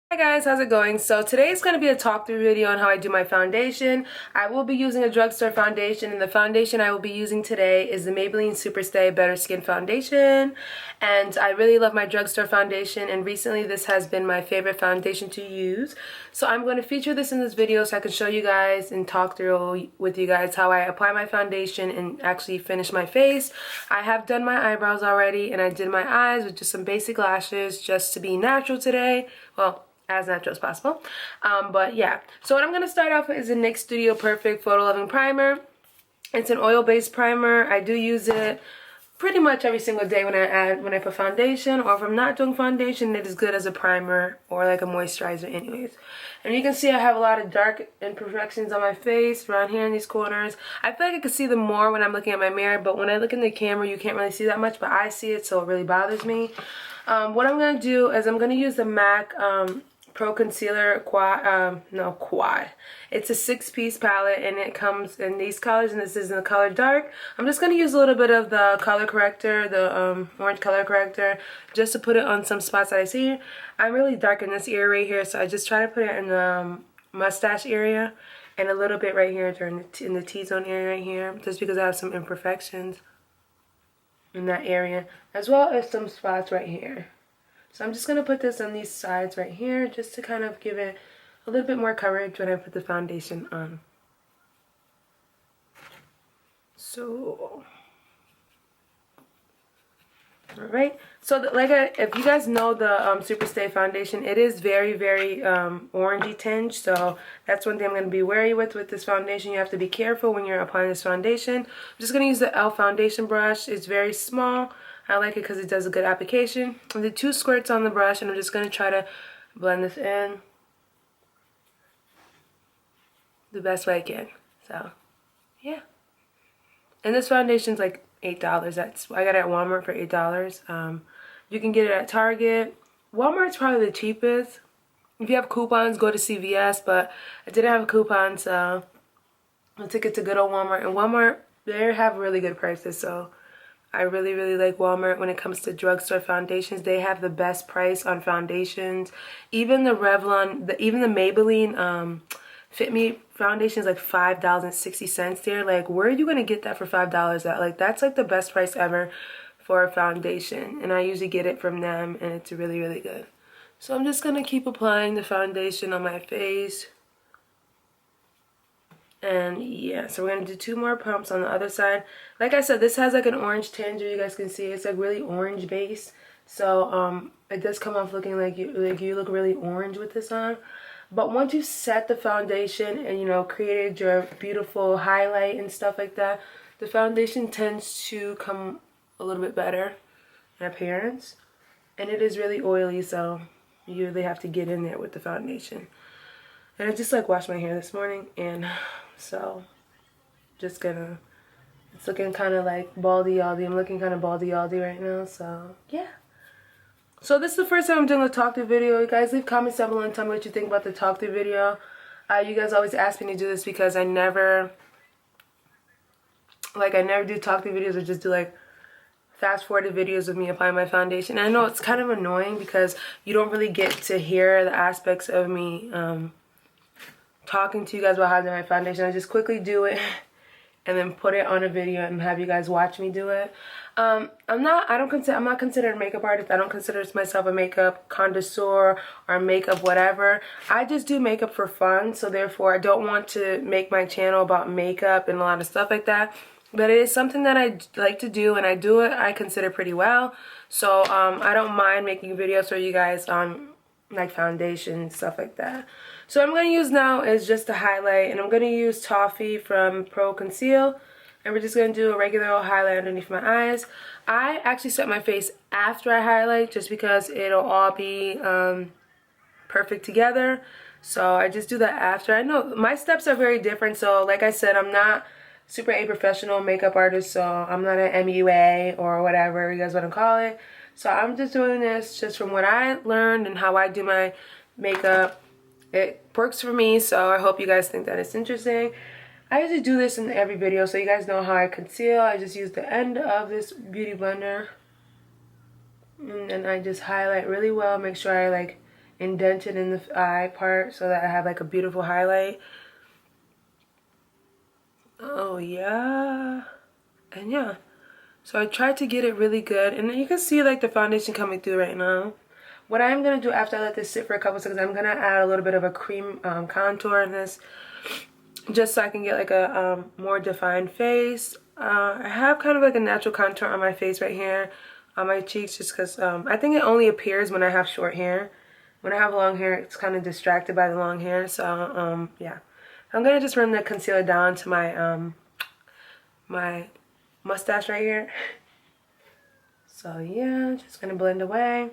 Hi guys, how's it going? So today is going to be a talk through video on how I do my foundation. I will be using a drugstore foundation, and the foundation I will be using today is the Maybelline Superstay Better Skin Foundation. And I really love my drugstore foundation, and recently this has been my favorite foundation to use. So I'm going to feature this in this video so I can show you guys and talk through with you guys how I apply my foundation and actually finish my face. I have done my eyebrows already, and I did my eyes with just some basic lashes just to be natural today. Well, as natural as possible. But yeah, so what I'm going to start off with is the NYX Studio Perfect Photo Loving Primer. It's an oil-based primer. I do use it pretty much every single day when I put foundation, or if I'm not doing foundation, it is good as a primer or like a moisturizer anyways. And you can see I have a lot of dark imperfections on my face, around here in these corners. I feel like I can see them more when I'm looking at my mirror, but when I look in the camera, you can't really see that much, but I see it, so it really bothers me. What I'm going to do is I'm going to use the MAC Pro Concealer Quad. It's a 6-piece palette, and it comes in these colors, and this is in the color dark. I'm just going to use a little bit of the color corrector, the orange color corrector, just to put it on some spots that I see. I'm really dark in this area right here, so I just try to put it in the mustache area and a little bit right here in the T-zone area right here, just because I have some imperfections in that area, as well as some spots right here. So I'm just going to put this on these sides right here just to kind of give it a little bit more coverage when I put the foundation on. So, alright. So if you guys know the Superstay foundation, it is very, very orangey tinge. So that's one thing I'm going to be wary with this foundation. You have to be careful when you're applying this foundation. I'm just going to use the e.l.f. foundation brush. It's very small. I like it because it does a good application. I did 2 squirts on the brush, and I'm just going to try to blend this in the best way I can. So, yeah. And this foundation's like $8. I got it at Walmart for $8. You can get it at Target. Walmart's probably the cheapest. If you have coupons, go to CVS, but I didn't have a coupon, so I took it to good old Walmart. And Walmart, they have really good prices, so I really, really like Walmart when it comes to drugstore foundations. They have the best price on foundations. Even the Revlon, even the Maybelline Fit Me foundation is like $5.60 there. Like, where are you going to get that for $5 at? Like, that's like the best price ever for a foundation. And I usually get it from them, and it's really, really good. So I'm just going to keep applying the foundation on my face. And yeah, so we're going to do 2 more pumps on the other side. Like I said, this has like an orange tinge, you guys can see. It's like really orange base. So it does come off looking like you look really orange with this on. But once you set the foundation and, you know, created your beautiful highlight and stuff like that, the foundation tends to come a little bit better in appearance. And it is really oily, so you really have to get in there with the foundation. And I just like washed my hair this morning, and so just gonna, it's looking kind of like baldy-aldy. I'm looking kind of baldy-aldy right now, so yeah. So this is the first time I'm doing a talk through video. You guys leave comments down below and tell me what you think about the talk through video. You guys always ask me to do this because I never do talk through videos, or just do like fast forwarded videos of me applying my foundation. And I know it's kind of annoying because you don't really get to hear the aspects of me talking to you guys about how to do my foundation. I just quickly do it and then put it on a video and have you guys watch me do it. I'm not considered a makeup artist. I don't consider myself a makeup connoisseur or makeup whatever. I just do makeup for fun, so therefore I don't want to make my channel about makeup and a lot of stuff like that. But it is something that I like to do, and I do it, I consider, pretty well. So I don't mind making videos for you guys on like foundation, stuff like that. So what I'm going to use now is just a highlight, and I'm going to use Toffee from Pro Conceal, and we're just going to do a regular old highlight underneath my eyes. I actually set my face after I highlight just because it'll all be perfect together. So I just do that after. I know my steps are very different, so like I said, I'm not super a professional makeup artist, so I'm not an MUA or whatever you guys want to call it. So I'm just doing this just from what I learned and how I do my makeup. It works for me, so I hope you guys think that it's interesting. I usually do this in every video, so you guys know how I conceal. I just use the end of this beauty blender, and then I just highlight really well, make sure I like indented in the eye part so that I have like a beautiful highlight. Oh yeah. And yeah, so I tried to get it really good, and you can see like the foundation coming through right now. What I'm going to do after I let this sit for a couple seconds, I'm going to add a little bit of a cream contour in this, just so I can get like a more defined face. I have kind of like a natural contour on my face right here, on my cheeks, just because I think it only appears when I have short hair. When I have long hair, it's kind of distracted by the long hair, so yeah. I'm going to just run the concealer down to my my mustache right here. So yeah, just gonna blend away.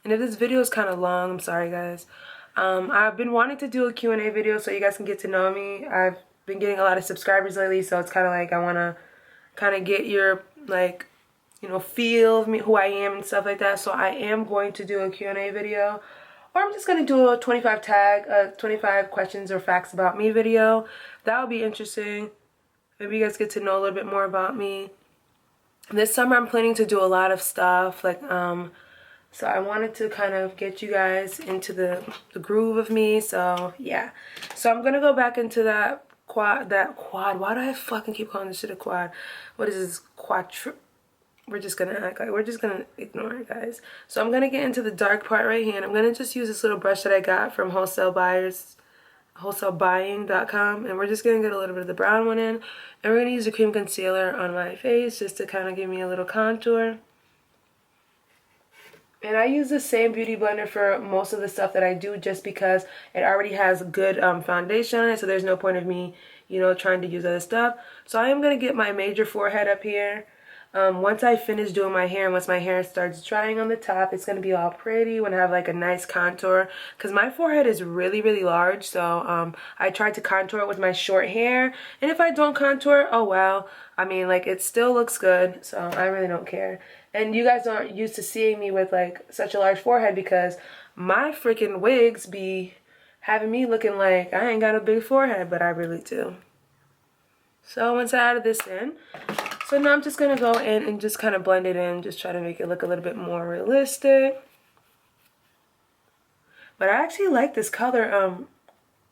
And if this video is kind of long, I'm sorry guys. I've been wanting to do a Q&A video so you guys can get to know me. I've been getting a lot of subscribers lately, so it's kind of like I want to kind of get your, like, you know, feel of me, who I am and stuff like that. So I am going to do a Q&A video, or I'm just going to do a 25 questions or facts about me video. That would be interesting. Maybe you guys get to know a little bit more about me. This summer I'm planning to do a lot of stuff, like so I wanted to kind of get you guys into the groove of me. So yeah, so I'm gonna go back into that quad. Why do I fucking keep calling this shit a quad? What is this? We're just gonna act like we're just gonna ignore it, guys. So I'm gonna get into the dark part right here, and I'm gonna just use this little brush that I got from wholesaleBuying.com, and we're just gonna get a little bit of the brown one in, and we're gonna use the cream concealer on my face just to kind of give me a little contour. And I use the same beauty blender for most of the stuff that I do, just because it already has good foundation on it, so there's no point of me, you know, trying to use other stuff. So I am gonna get my major forehead up here. Once I finish doing my hair, and once my hair starts drying on the top, it's gonna be all pretty when I have like a nice contour, because my forehead is really large. So I tried to contour it with my short hair, and if I don't contour, oh well. I mean, like, it still looks good, so I really don't care. And you guys aren't used to seeing me with like such a large forehead, because my freaking wigs be having me looking like I ain't got a big forehead, but I really do. So once I added this in, so now I'm just going to go in and just kind of blend it in, just try to make it look a little bit more realistic. But I actually like this color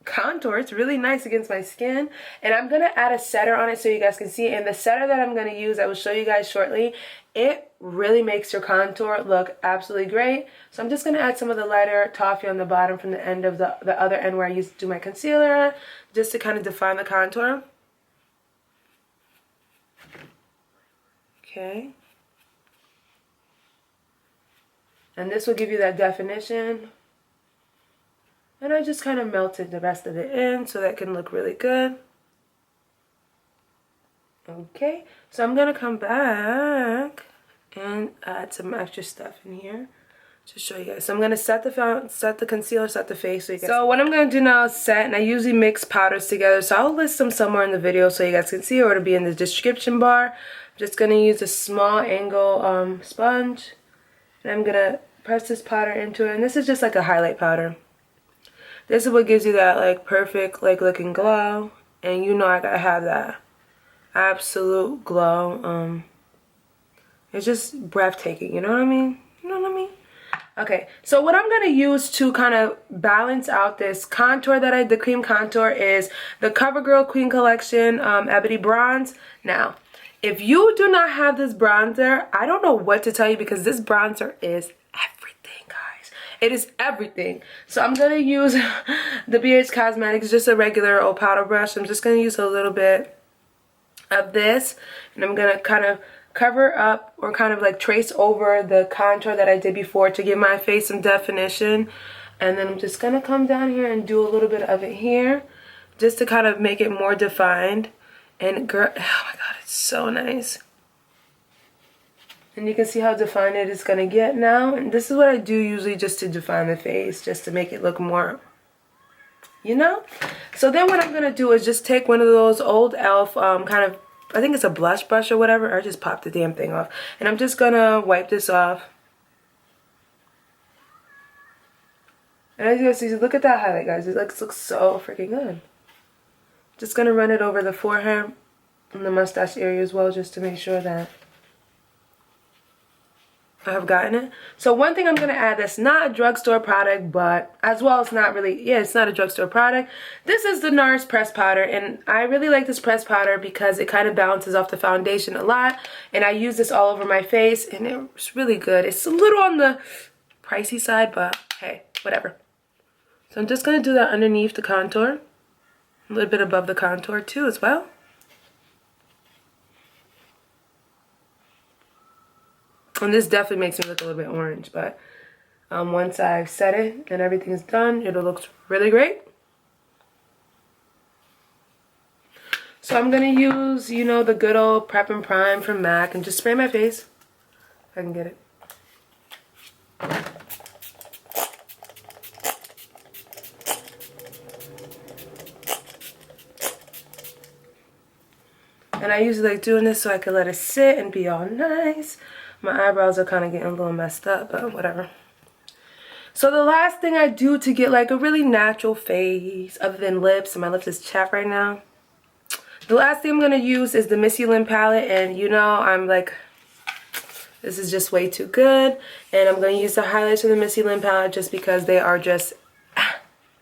contour. It's really nice against my skin. And I'm going to add a setter on it so you guys can see it. And the setter that I'm going to use, I will show you guys shortly, it really makes your contour look absolutely great. So I'm just going to add some of the lighter Toffee on the bottom from the end of the other end where I used to do my concealer at, just to kind of define the contour. Okay, and this will give you that definition, and I just kind of melted the rest of it in so that can look really good. Okay, so I'm gonna come back and add some extra stuff in here to show you guys. So I'm gonna set the concealer, set the face. So what I'm gonna do now is set, and I usually mix powders together, so I'll list them somewhere in the video so you guys can see, or it'll be in the description bar. Just gonna use a small angle sponge, and I'm gonna press this powder into it, and this is just like a highlight powder. This is what gives you that like perfect like looking glow, and you know I gotta have that absolute glow. It's just breathtaking, you know what I mean? You know what I mean? Okay, so what I'm gonna use to kind of balance out this contour the cream contour, is the Covergirl Queen Collection Ebony Bronze. Now, if you do not have this bronzer, I don't know what to tell you, because this bronzer is everything, guys. It is everything. So I'm going to use the BH Cosmetics, just a regular old powder brush. I'm just going to use a little bit of this, and I'm going to kind of cover up, or kind of like trace over the contour that I did before to give my face some definition. And then I'm just going to come down here and do a little bit of it here, just to kind of make it more defined. And girl, oh my god, it's so nice. And you can see how defined it is going to get now. And this is what I do usually, just to define the face, just to make it look more, you know. So then what I'm going to do is just take one of those old e.l.f. Kind of, I think it's a blush brush or whatever. I just popped the damn thing off. And I'm just going to wipe this off. And as you guys see, look at that highlight, guys. It looks so freaking good. Just going to run it over the forehead and the mustache area as well, just to make sure that I have gotten it. So one thing I'm going to add that's not a drugstore product, but as well it's not really, yeah, it's not a drugstore product. This is the NARS press powder, and I really like this press powder because it kind of balances off the foundation a lot, and I use this all over my face, and it's really good. It's a little on the pricey side, but hey, whatever. So I'm just going to do that underneath the contour, a little bit above the contour too as well. And this definitely makes me look a little bit orange, but once I've set it and everything's done, it'll look really great. So I'm going to use, you know, the good old Prep and Prime from MAC and just spray my face, if I can get it. And I usually like doing this so I can let it sit and be all nice. My eyebrows are kind of getting a little messed up, but whatever. So the last thing I do to get like a really natural face, other than lips, and my lips is chapped right now. The last thing I'm going to use is the Missy Lynn palette, and you know, I'm like, this is just way too good. And I'm going to use the highlights of the Missy Lynn palette just because they are just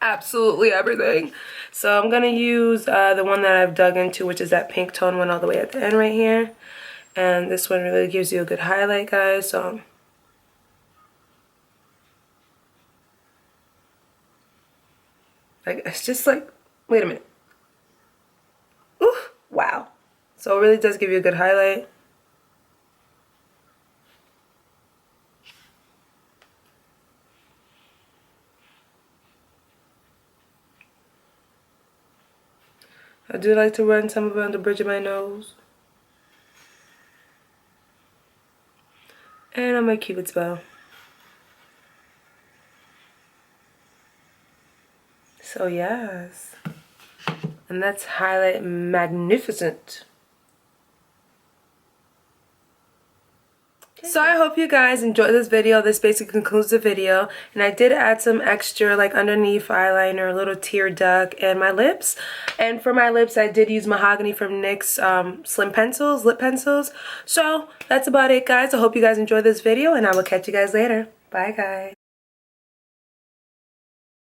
absolutely everything. So I'm going to use the one that I've dug into, which is that pink tone one all the way at the end right here. And this one really gives you a good highlight, guys. So like, it's just like, wait a minute. Ooh, wow. So it really does give you a good highlight. I do like to run some of it on the bridge of my nose. And on my Cupid's bow. So yes. And that's highlight magnificent. So I hope you guys enjoyed this video. This basically concludes the video. And I did add some extra like underneath eyeliner, a little tear duct, and my lips. And for my lips, I did use Mahogany from NYX slim pencils, lip pencils. So that's about it, guys. I hope you guys enjoyed this video, and I will catch you guys later. Bye, guys.